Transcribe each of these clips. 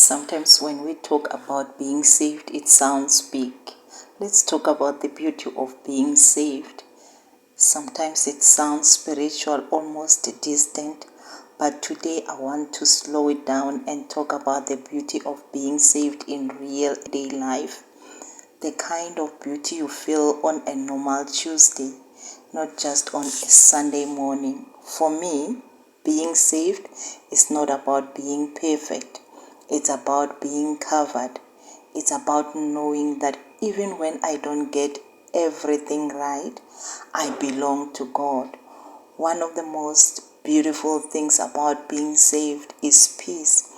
Sometimes when we talk about being saved, it sounds big. Let's talk about the beauty of being saved. Sometimes it sounds spiritual, almost distant, but today I want to slow it down and talk about the beauty of being saved in real day life. The kind of beauty you feel on a normal Tuesday, not just on a Sunday morning. For me, being saved is not about being perfect. It's about being covered. It's about knowing that even when I don't get everything right, I belong to God. One of the most beautiful things about being saved is peace.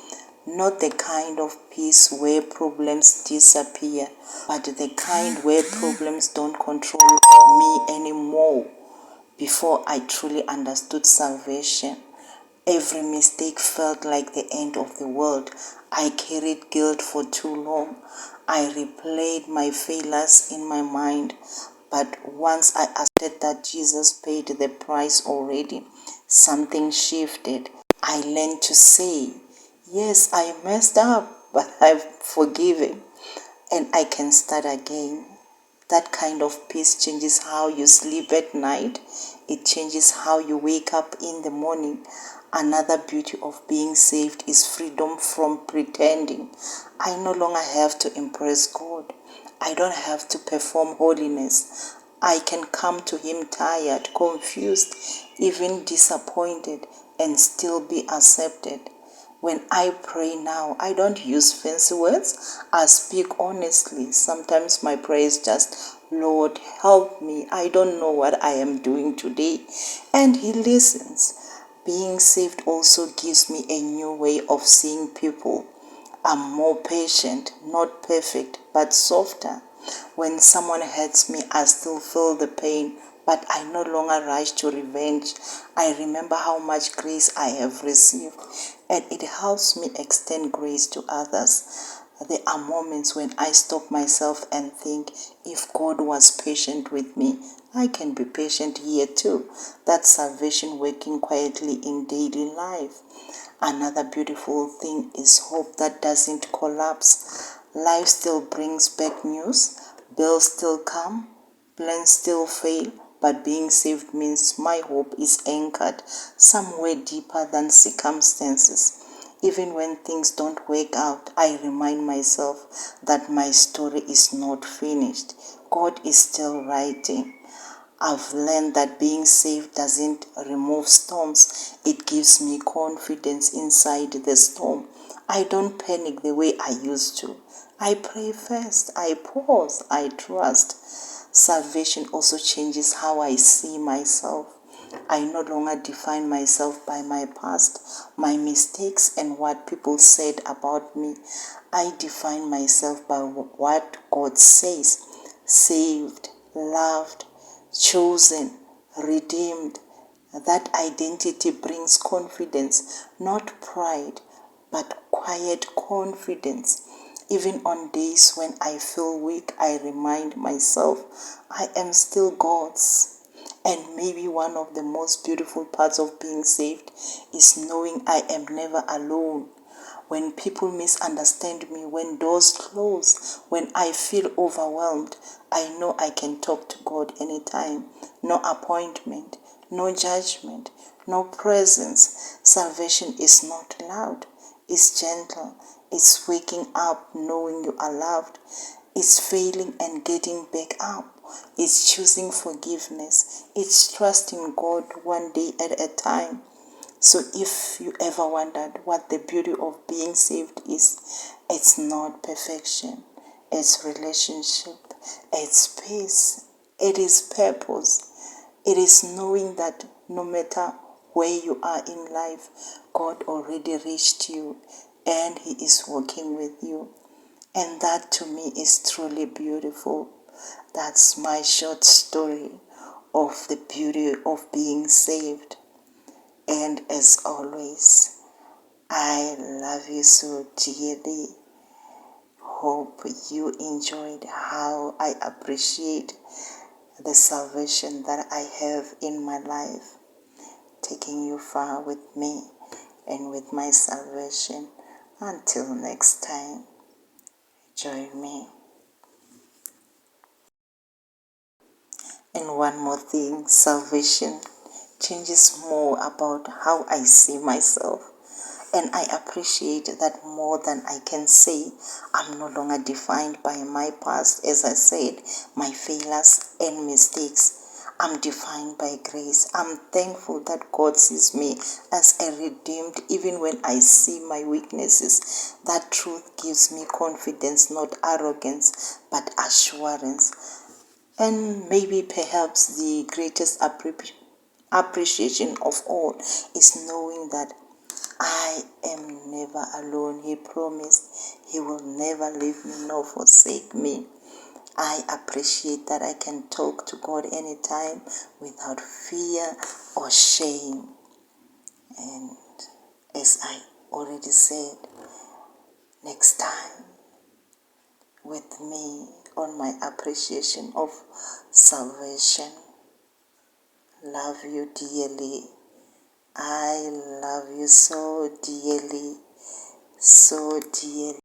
Not the kind of peace where problems disappear, but the kind where problems don't control me anymore. Before I truly understood salvation, every mistake felt like the end of the world. I carried guilt for too long. I replayed my failures in my mind. But once I accepted that Jesus paid the price already, something shifted. I learned to say, yes, I messed up, but I'm forgiven and I can start again. That kind of peace changes how you sleep at night. It changes how you wake up in the morning. Another beauty of being saved is freedom from pretending. I no longer have to impress God. I don't have to perform holiness. I can come to Him tired, confused, even disappointed, and still be accepted. When I pray now, I don't use fancy words. I speak honestly. Sometimes my prayer is just, Lord, help me. I don't know what I am doing today. And He listens. Being saved also gives me a new way of seeing people. I'm more patient, not perfect, but softer. When someone hurts me, I still feel the pain, but I no longer rush to revenge. I remember how much grace I have received, and it helps me extend grace to others. There are moments when I stop myself and think, if God was patient with me, I can be patient here too. That's salvation working quietly in daily life. Another beautiful thing is hope that doesn't collapse. Life still brings bad news, bills still come, plans still fail, but being saved means my hope is anchored somewhere deeper than circumstances. Even when things don't work out, I remind myself that my story is not finished. God is still writing. I've learned that being saved doesn't remove storms. It gives me confidence inside the storm. I don't panic the way I used to. I pray first. I pause. I trust. Salvation also changes how I see myself. I no longer define myself by my past, my mistakes, and what people said about me. I define myself by what God says. Saved, loved, chosen, redeemed. That identity brings confidence, not pride, but quiet confidence. Even on days when I feel weak, I remind myself I am still God's. And maybe one of the most beautiful parts of being saved is knowing I am never alone. When people misunderstand me, when doors close, when I feel overwhelmed, I know I can talk to God anytime. No appointment, no judgment, no presence. Salvation is not loud, it's gentle. It's waking up knowing you are loved. It's failing and getting back up. It's choosing forgiveness. It's trusting God one day at a time. So if you ever wondered what the beauty of being saved is, it's not perfection. It's relationship. It's peace. It is purpose. It is knowing that no matter where you are in life, God already reached you and He is working with you. And that to me is truly beautiful. That's my short story of the beauty of being saved. And as always, I love you so dearly. Hope you enjoyed how I appreciate the salvation that I have in my life, taking you far with me and with my salvation. Until next time, join me. And one more thing, salvation changes more about how I see myself. And I appreciate that more than I can say. I'm no longer defined by my past, as I said, my failures and mistakes. I'm defined by grace. I'm thankful that God sees me as a redeemed, even when I see my weaknesses. That truth gives me confidence, not arrogance, but assurance. And maybe perhaps the greatest appreciation of all is knowing that I am never alone. He promised He will never leave me nor forsake me. I appreciate that I can talk to God anytime without fear or shame. And as I already said, next time with me on my appreciation of salvation. Love you dearly. I love you so dearly, so dearly.